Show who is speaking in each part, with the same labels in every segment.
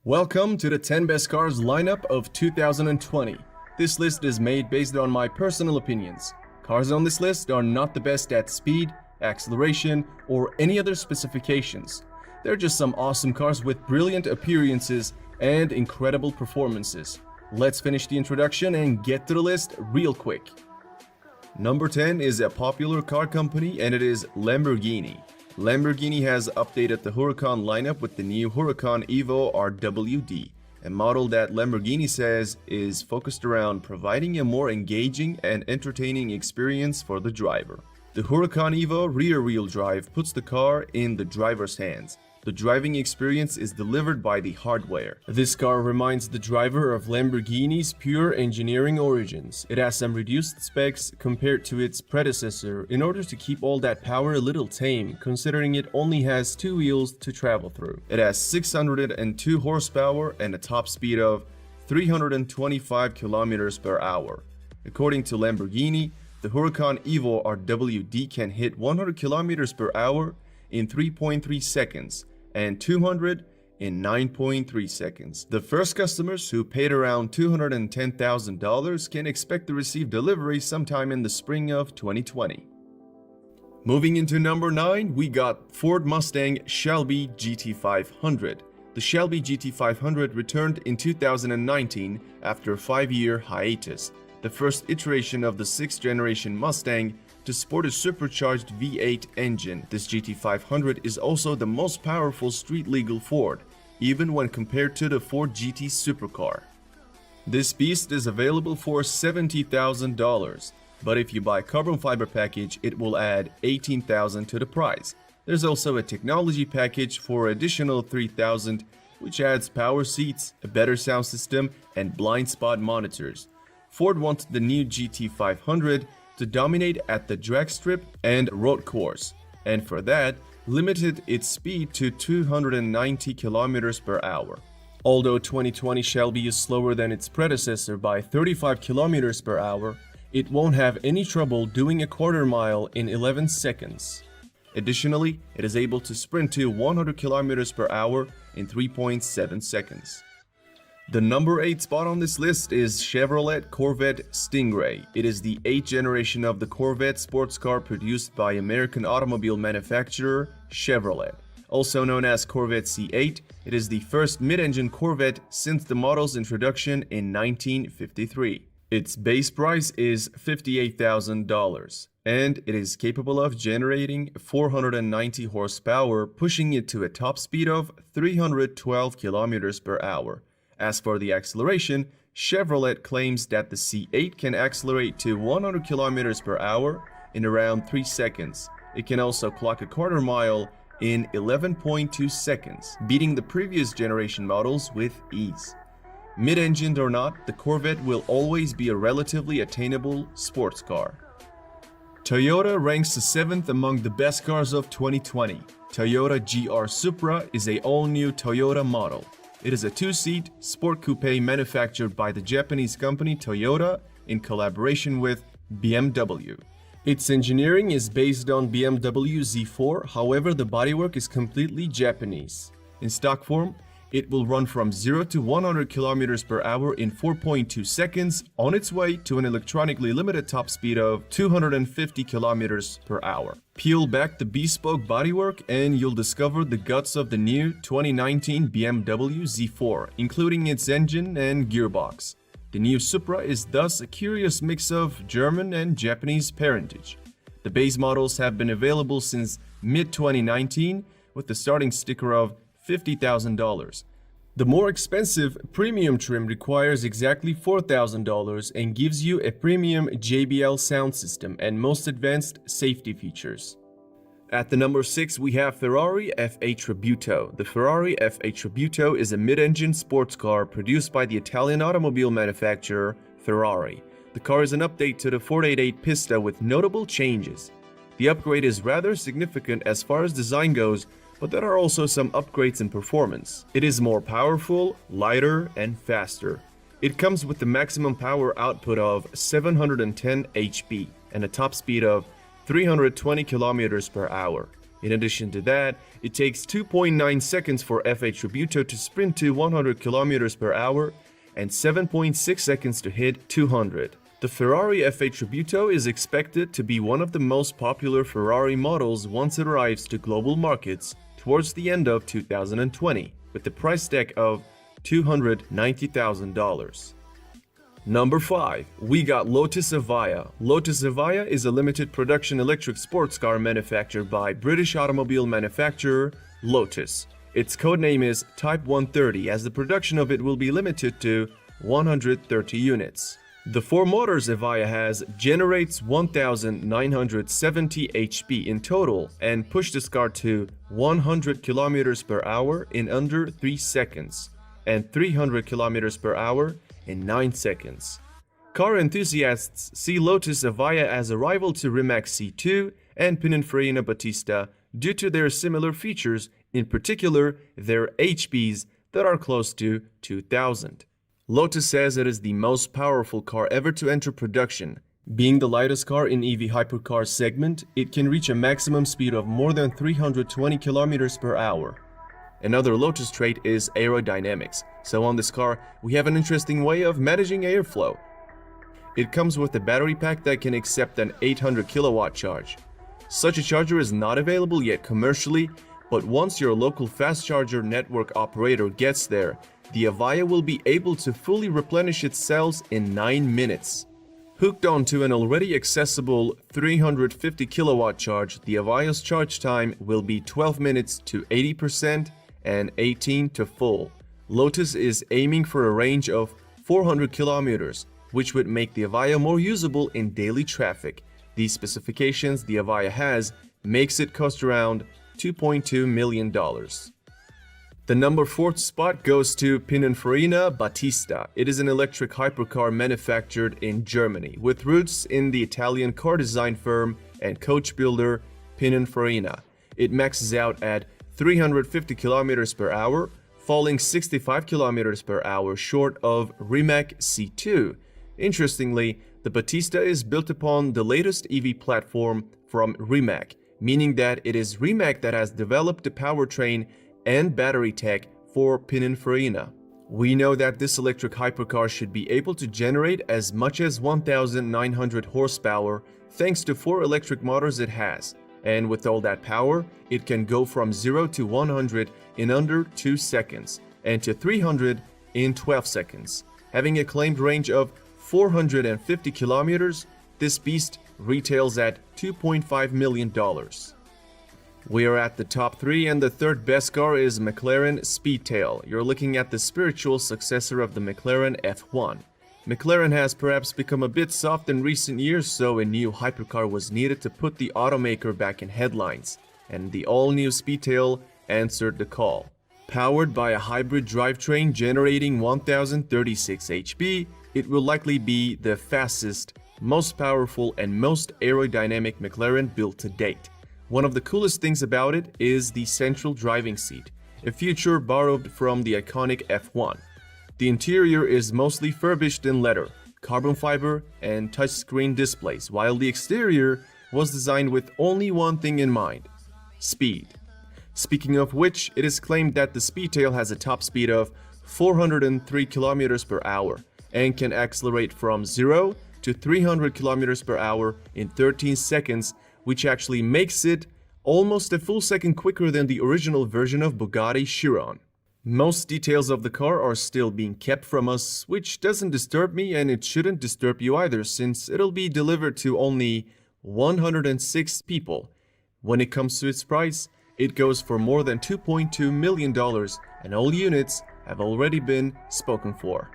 Speaker 1: Welcome to the 10 best cars lineup of 2020. This list is made based on my personal opinions. Cars on this list are not the best at speed, acceleration, or any other specifications. They're just some awesome cars with brilliant appearances and incredible performances. Let's finish the introduction and get to the list real quick. Number 10 is a popular car company, and it is Lamborghini. Lamborghini has updated the Huracan lineup with the new Huracan Evo RWD, a model that Lamborghini says is focused around providing a more engaging and entertaining experience for the driver. The Huracan Evo rear-wheel drive puts the car in the driver's hands. The driving experience is delivered by the hardware. This car reminds the driver of Lamborghini's pure engineering origins. It has some reduced specs compared to its predecessor in order to keep all that power a little tame, considering it only has two wheels to travel through. It has 602 horsepower and a top speed of 325 kilometers per hour. According to Lamborghini, the Huracan Evo RWD can hit 100 kilometers per hour in 3.3 seconds and 200 in 9.3 seconds. The first customers who paid around $210,000 can expect to receive delivery sometime in the spring of 2020. Moving into number 9, we got Ford Mustang Shelby GT500. The Shelby GT500 returned in 2019 after a 5-year hiatus, the first iteration of the 6th generation Mustang to sport a supercharged V8 engine. This GT500 is also the most powerful street-legal Ford, even when compared to the Ford GT supercar. This beast is available for $70,000, but if you buy carbon fiber package, it will add $18,000 to the price. There's also a technology package for additional $3,000, which adds power seats, a better sound system, and blind spot monitors. Ford wants the new GT500 to dominate at the drag strip and road course, and for that, limited its speed to 290 kilometers per hour. Although 2020 Shelby is slower than its predecessor by 35 kilometers per hour, it won't have any trouble doing a quarter mile in 11 seconds. Additionally, it is able to sprint to 100 kilometers per hour in 3.7 seconds. The number 8 spot on this list is Chevrolet Corvette Stingray. It is the 8th generation of the Corvette sports car produced by American automobile manufacturer Chevrolet. Also known as Corvette C8, it is the first mid-engine Corvette since the model's introduction in 1953. Its base price is $58,000, and it is capable of generating 490 horsepower, pushing it to a top speed of 312 kilometers per hour. As for the acceleration, Chevrolet claims that the C8 can accelerate to 100 km per hour in around 3 seconds. It can also clock a quarter mile in 11.2 seconds, beating the previous generation models with ease. Mid-engined or not, the Corvette will always be a relatively attainable sports car. Toyota ranks 7th among the best cars of 2020. Toyota GR Supra is an all-new Toyota model. It is a 2-seat sport coupe manufactured by the Japanese company Toyota in collaboration with BMW. Its engineering is based on BMW Z4, however the bodywork is completely Japanese. In stock form, it will run from 0 to 100 km per hour in 4.2 seconds on its way to an electronically limited top speed of 250 km per hour. Peel back the bespoke bodywork and you'll discover the guts of the new 2019 BMW Z4, including its engine and gearbox. The new Supra is thus a curious mix of German and Japanese parentage. The base models have been available since mid-2019 with the starting sticker of $50,000. The more expensive premium trim requires exactly $4,000 and gives you a premium JBL sound system and most advanced safety features. At the number 6, we have Ferrari F8 Tributo. The Ferrari F8 Tributo is a mid-engine sports car produced by the Italian automobile manufacturer Ferrari. The car is an update to the 488 Pista with notable changes. The upgrade is rather significant as far as design goes, but there are also some upgrades in performance. It is more powerful, lighter, and faster. It comes with the maximum power output of 710 HP and a top speed of 320 km per hour. In addition to that, it takes 2.9 seconds for F8 Tributo to sprint to 100 km per hour and 7.6 seconds to hit 200. The Ferrari F8 Tributo is expected to be one of the most popular Ferrari models once it arrives to global markets towards the end of 2020, with the price tag of $290,000. Number 5. We got Lotus Evija. Lotus Evija is a limited production electric sports car manufactured by British automobile manufacturer Lotus. Its codename is Type 130, as the production of it will be limited to 130 units. The 4 motors Evija has generates 1,970 HP in total and push this car to 100 km per hour in under 3 seconds and 300 km per hour in 9 seconds. Car enthusiasts see Lotus Evija as a rival to Rimac C2 and Pininfarina Battista due to their similar features, in particular their HPs that are close to 2,000. Lotus says it is the most powerful car ever to enter production. Being the lightest car in EV hypercar segment, it can reach a maximum speed of more than 320 km per hour. Another Lotus trait is aerodynamics. So on this car, we have an interesting way of managing airflow. It comes with a battery pack that can accept an 800 kilowatt charge. Such a charger is not available yet commercially, but once your local fast charger network operator gets there, the Evija will be able to fully replenish its cells in 9 minutes. Hooked onto an already accessible 350 kilowatt charge, the Evija's charge time will be 12 minutes to 80% and 18 to full. Lotus is aiming for a range of 400 kilometers, which would make the Evija more usable in daily traffic. These specifications the Evija has makes it cost around $2.2 million. The number 4th spot goes to Pininfarina Battista. It is an electric hypercar manufactured in Germany, with roots in the Italian car design firm and coach builder Pininfarina. It maxes out at 350 km per hour, falling 65 km per hour short of Rimac C2. Interestingly, the Battista is built upon the latest EV platform from Rimac, meaning that it is Rimac that has developed the powertrain and battery tech for Pininfarina. We know that this electric hypercar should be able to generate as much as 1,900 horsepower thanks to 4 electric motors it has. And with all that power, it can go from 0 to 100 in under 2 seconds and to 300 in 12 seconds. Having a claimed range of 450 kilometers, this beast retails at $2.5 million. We are at the top 3, and the 3rd best car is McLaren Speedtail. You're looking at the spiritual successor of the McLaren F1. McLaren has perhaps become a bit soft in recent years, so a new hypercar was needed to put the automaker back in headlines, and the all-new Speedtail answered the call. Powered by a hybrid drivetrain generating 1036 HP, it will likely be the fastest, most powerful, and most aerodynamic McLaren built to date. One of the coolest things about it is the central driving seat, a feature borrowed from the iconic F1. The interior is mostly furbished in leather, carbon fiber, and touchscreen displays, while the exterior was designed with only one thing in mind: speed. Speaking of which, it is claimed that the Speedtail has a top speed of 403 km per hour and can accelerate from 0 to 300 km per hour in 13 seconds, which actually makes it almost a full second quicker than the original version of Bugatti Chiron. Most details of the car are still being kept from us, which doesn't disturb me, and it shouldn't disturb you either, since it'll be delivered to only 106 people. When it comes to its price, it goes for more than $2.2 million, and all units have already been spoken for.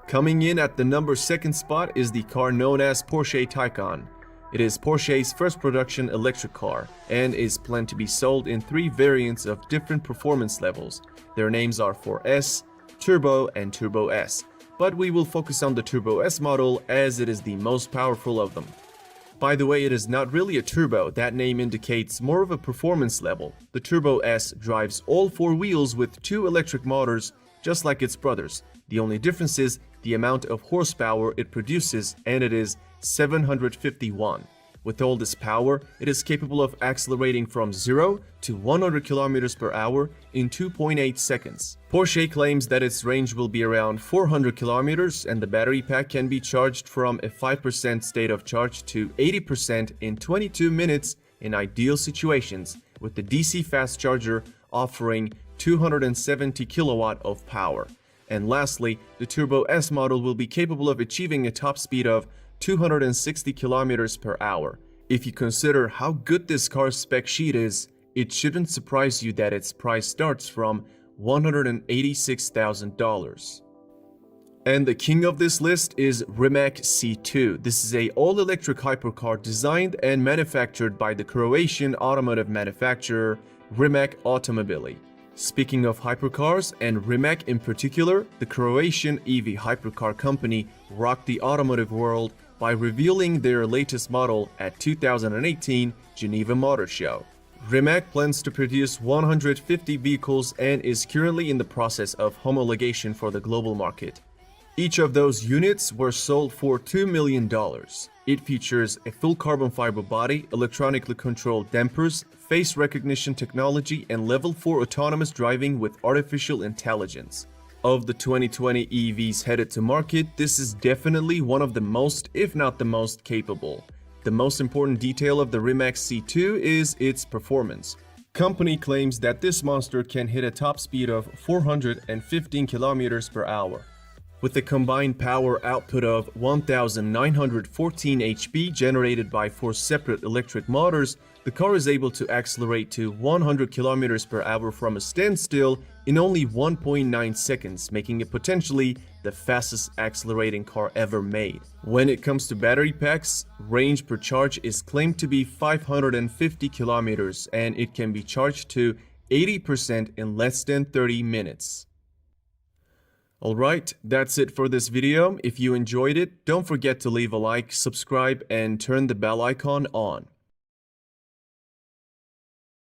Speaker 1: Coming in at the number 2nd spot is the car known as Porsche Taycan. It is Porsche's first production electric car and is planned to be sold in 3 variants of different performance levels. Their names are 4S, Turbo, and Turbo S, but we will focus on the Turbo S model as it is the most powerful of them. By the way, it is not really a turbo. That name indicates more of a performance level. The Turbo S drives all 4 wheels with 2 electric motors, just like its brothers. The only difference is the amount of horsepower it produces, and it is 751. With all this power, it is capable of accelerating from 0 to 100 km per hour in 2.8 seconds. Porsche claims that its range will be around 400 km and the battery pack can be charged from a 5% state of charge to 80% in 22 minutes in ideal situations, with the DC fast charger offering 270 kilowatt of power. And lastly, the Turbo S model will be capable of achieving a top speed of 260 km per hour. If you consider how good this car's spec sheet is, it shouldn't surprise you that its price starts from $186,000. And the king of this list is Rimac C2. This is an all-electric hypercar designed and manufactured by the Croatian automotive manufacturer Rimac Automobili. Speaking of hypercars, and Rimac in particular, the Croatian EV hypercar company rocked the automotive world by revealing their latest model at 2018 Geneva Motor Show. Rimac plans to produce 150 vehicles and is currently in the process of homologation for the global market. Each of those units were sold for $2 million. It features a full carbon fiber body, electronically controlled dampers, face recognition technology, and level 4 autonomous driving with artificial intelligence. Of the 2020 EVs headed to market, this is definitely one of the most, if not the most, capable. The most important detail of the Rimac C2 is its performance. Company claims that this monster can hit a top speed of 415 km per hour. With a combined power output of 1,914 HP generated by 4 separate electric motors, the car is able to accelerate to 100 km per hour from a standstill in only 1.9 seconds, making it potentially the fastest accelerating car ever made. When it comes to battery packs, range per charge is claimed to be 550 km and it can be charged to 80% in less than 30 minutes. Alright, that's it for this video. If you enjoyed it, don't forget to leave a like, subscribe, and turn the bell icon on.